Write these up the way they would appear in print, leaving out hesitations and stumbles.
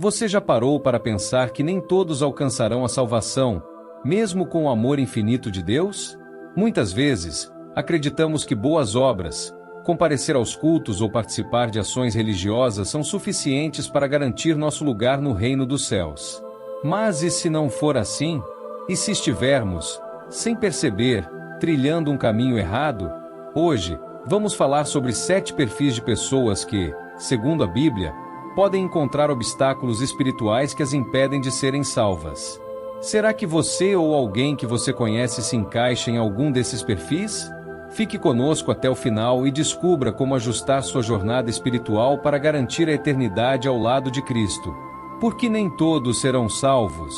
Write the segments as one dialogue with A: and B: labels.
A: Você já parou para pensar que nem todos alcançarão a salvação, mesmo com o amor infinito de Deus? Muitas vezes, acreditamos que boas obras, comparecer aos cultos ou participar de ações religiosas são suficientes para garantir nosso lugar no reino dos céus. Mas e se não for assim? E se estivermos, sem perceber, trilhando um caminho errado? Hoje, vamos falar sobre 7 perfis de pessoas que, segundo a Bíblia, podem encontrar obstáculos espirituais que as impedem de serem salvas. Será que você ou alguém que você conhece se encaixa em algum desses perfis? Fique conosco até o final e descubra como ajustar sua jornada espiritual para garantir a eternidade ao lado de Cristo. Porque nem todos serão salvos.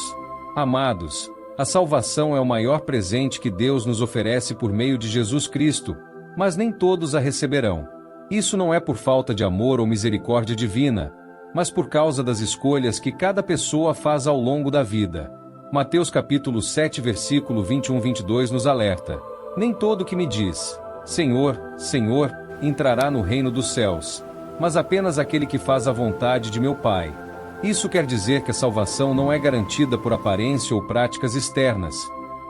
A: Amados, a salvação é o maior presente que Deus nos oferece por meio de Jesus Cristo, mas nem todos a receberão. Isso não é por falta de amor ou misericórdia divina, mas por causa das escolhas que cada pessoa faz ao longo da vida. Mateus capítulo 7 versículo 21-22 nos alerta: nem todo que me diz, Senhor, Senhor, entrará no reino dos céus, mas apenas aquele que faz a vontade de meu Pai. Isso quer dizer que a salvação não é garantida por aparência ou práticas externas,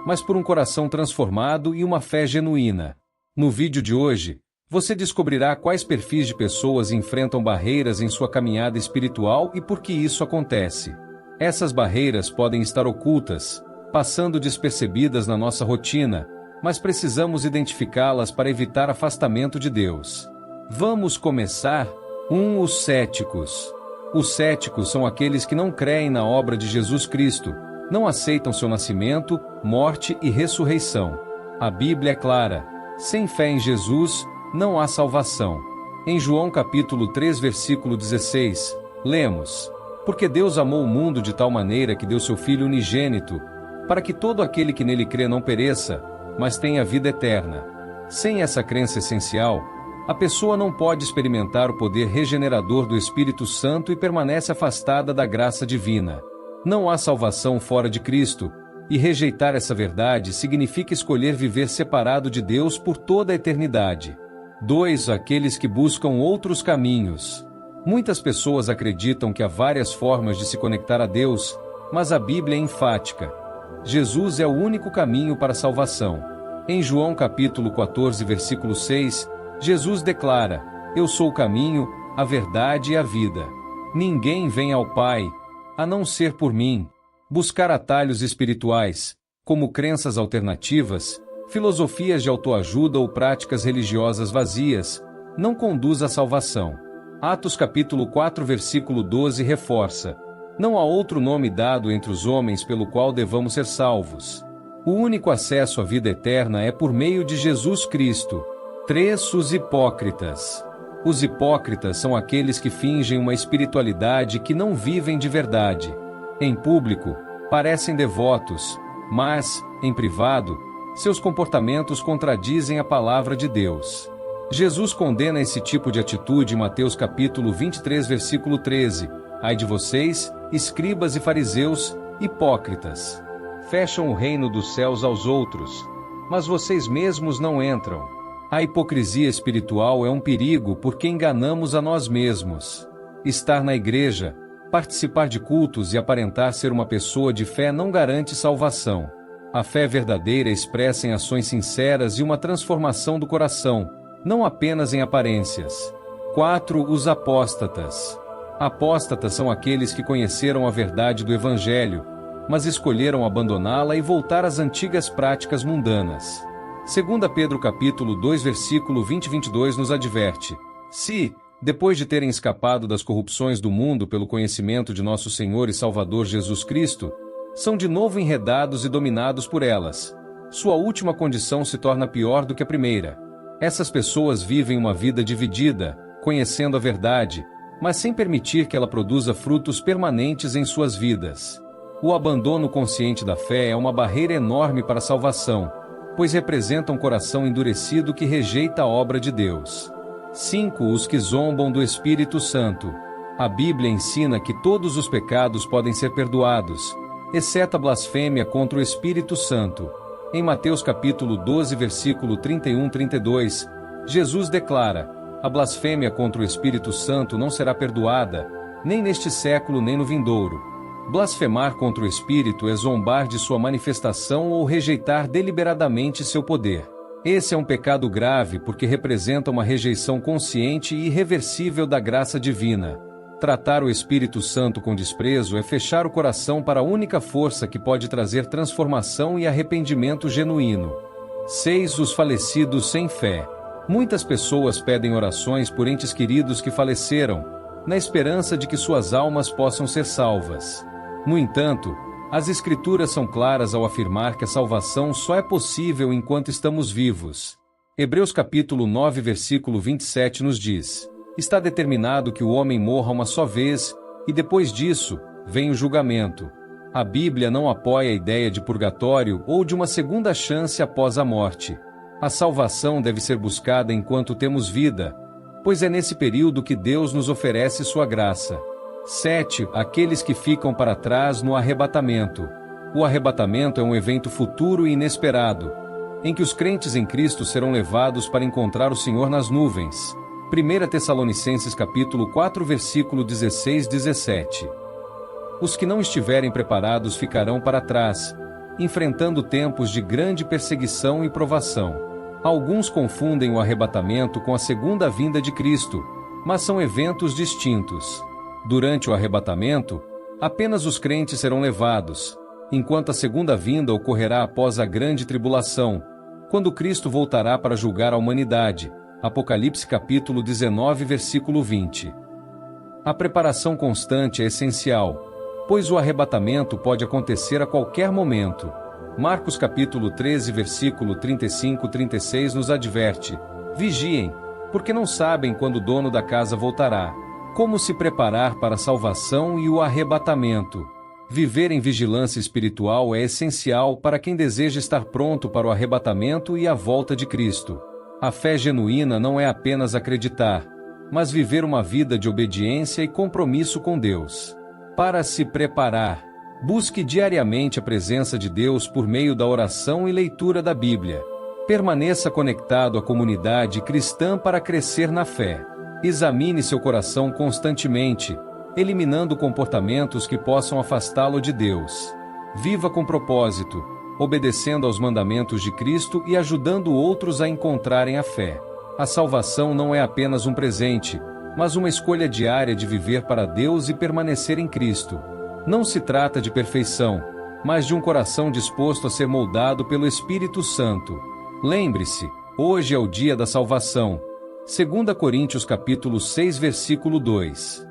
A: mas por um coração transformado e uma fé genuína. No vídeo de hoje, você descobrirá quais perfis de pessoas enfrentam barreiras em sua caminhada espiritual e por que isso acontece. Essas barreiras podem estar ocultas, passando despercebidas na nossa rotina, mas precisamos identificá-las para evitar afastamento de Deus. Vamos começar? 1. Os céticos. Os céticos são aqueles que não creem na obra de Jesus Cristo, não aceitam seu nascimento, morte e ressurreição. A Bíblia é clara: sem fé em Jesus, não há salvação. Em João capítulo 3 versículo 16, lemos: porque Deus amou o mundo de tal maneira que deu seu Filho unigênito, para que todo aquele que nele crê não pereça, mas tenha vida eterna. Sem essa crença essencial, a pessoa não pode experimentar o poder regenerador do Espírito Santo e permanece afastada da graça divina. Não há salvação fora de Cristo, e rejeitar essa verdade significa escolher viver separado de Deus por toda a eternidade. 2. Aqueles que buscam outros caminhos. Muitas pessoas acreditam que há várias formas de se conectar a Deus, mas a Bíblia é enfática: Jesus é o único caminho para a salvação. Em João capítulo 14 versículo 6, Jesus declara: eu sou o caminho, a verdade e a vida. Ninguém vem ao Pai, a não ser por mim. Buscar atalhos espirituais, como crenças alternativas, filosofias de autoajuda ou práticas religiosas vazias, não conduz à salvação. Atos capítulo 4 versículo 12 reforça: não há outro nome dado entre os homens pelo qual devamos ser salvos. O único acesso à vida eterna é por meio de Jesus Cristo. 3. Os hipócritas. Os hipócritas são aqueles que fingem uma espiritualidade que não vivem de verdade. Em público, parecem devotos, mas, em privado, seus comportamentos contradizem a palavra de Deus. Jesus condena esse tipo de atitude em Mateus capítulo 23 versículo 13. Ai de vocês, escribas e fariseus, hipócritas! Fecham o reino dos céus aos outros, mas vocês mesmos não entram. A hipocrisia espiritual é um perigo porque enganamos a nós mesmos. Estar na igreja, participar de cultos e aparentar ser uma pessoa de fé não garante salvação. A fé verdadeira é expressa em ações sinceras e uma transformação do coração, não apenas em aparências. 4. Os apóstatas. Apóstatas são aqueles que conheceram a verdade do Evangelho, mas escolheram abandoná-la e voltar às antigas práticas mundanas. 2 Pedro capítulo 2 versículo 20-22 nos adverte: se, depois de terem escapado das corrupções do mundo pelo conhecimento de nosso Senhor e Salvador Jesus Cristo, são de novo enredados e dominados por elas, sua última condição se torna pior do que a primeira. Essas pessoas vivem uma vida dividida, conhecendo a verdade, mas sem permitir que ela produza frutos permanentes em suas vidas. O abandono consciente da fé é uma barreira enorme para a salvação, pois representa um coração endurecido que rejeita a obra de Deus. 5. Os que zombam do Espírito Santo. A Bíblia ensina que todos os pecados podem ser perdoados, exceto a blasfêmia contra o Espírito Santo. Em Mateus capítulo 12 versículo 31-32, Jesus declara: a blasfêmia contra o Espírito Santo não será perdoada, nem neste século nem no vindouro. Blasfemar contra o Espírito é zombar de sua manifestação ou rejeitar deliberadamente seu poder. Esse é um pecado grave porque representa uma rejeição consciente e irreversível da graça divina. Tratar o Espírito Santo com desprezo é fechar o coração para a única força que pode trazer transformação e arrependimento genuíno. 6. Os falecidos sem fé. Muitas pessoas pedem orações por entes queridos que faleceram, na esperança de que suas almas possam ser salvas. No entanto, as Escrituras são claras ao afirmar que a salvação só é possível enquanto estamos vivos. Hebreus capítulo 9 versículo 27 nos diz: está determinado que o homem morra uma só vez, e depois disso, vem o julgamento. A Bíblia não apoia a ideia de purgatório ou de uma segunda chance após a morte. A salvação deve ser buscada enquanto temos vida, pois é nesse período que Deus nos oferece sua graça. 7. Aqueles que ficam para trás no arrebatamento. O arrebatamento é um evento futuro e inesperado, em que os crentes em Cristo serão levados para encontrar o Senhor nas nuvens. 1 Tessalonicenses capítulo 4 versículo 16-17. Os que não estiverem preparados ficarão para trás, enfrentando tempos de grande perseguição e provação. Alguns confundem o arrebatamento com a segunda vinda de Cristo, mas são eventos distintos. Durante o arrebatamento, apenas os crentes serão levados, enquanto a segunda vinda ocorrerá após a grande tribulação, quando Cristo voltará para julgar a humanidade. Apocalipse capítulo 19 versículo 20. A preparação constante é essencial, pois o arrebatamento pode acontecer a qualquer momento. Marcos capítulo 13 versículo 35-36 nos adverte: vigiem, porque não sabem quando o dono da casa voltará. Como se preparar para a salvação e o arrebatamento? Viver em vigilância espiritual é essencial para quem deseja estar pronto para o arrebatamento e a volta de Cristo. A fé genuína não é apenas acreditar, mas viver uma vida de obediência e compromisso com Deus. Para se preparar, busque diariamente a presença de Deus por meio da oração e leitura da Bíblia. Permaneça conectado à comunidade cristã para crescer na fé. Examine seu coração constantemente, eliminando comportamentos que possam afastá-lo de Deus. Viva com propósito, obedecendo aos mandamentos de Cristo e ajudando outros a encontrarem a fé. A salvação não é apenas um presente, mas uma escolha diária de viver para Deus e permanecer em Cristo. Não se trata de perfeição, mas de um coração disposto a ser moldado pelo Espírito Santo. Lembre-se, hoje é o dia da salvação. 2 Coríntios capítulo 6 versículo 2.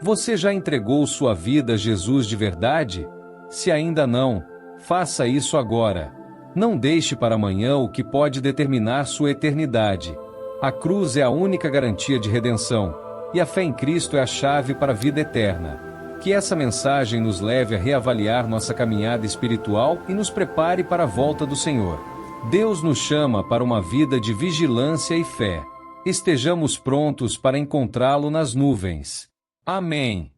A: Você já entregou sua vida a Jesus de verdade? Se ainda não, faça isso agora. Não deixe para amanhã o que pode determinar sua eternidade. A cruz é a única garantia de redenção, e a fé em Cristo é a chave para a vida eterna. Que essa mensagem nos leve a reavaliar nossa caminhada espiritual e nos prepare para a volta do Senhor. Deus nos chama para uma vida de vigilância e fé. Estejamos prontos para encontrá-lo nas nuvens. Amém.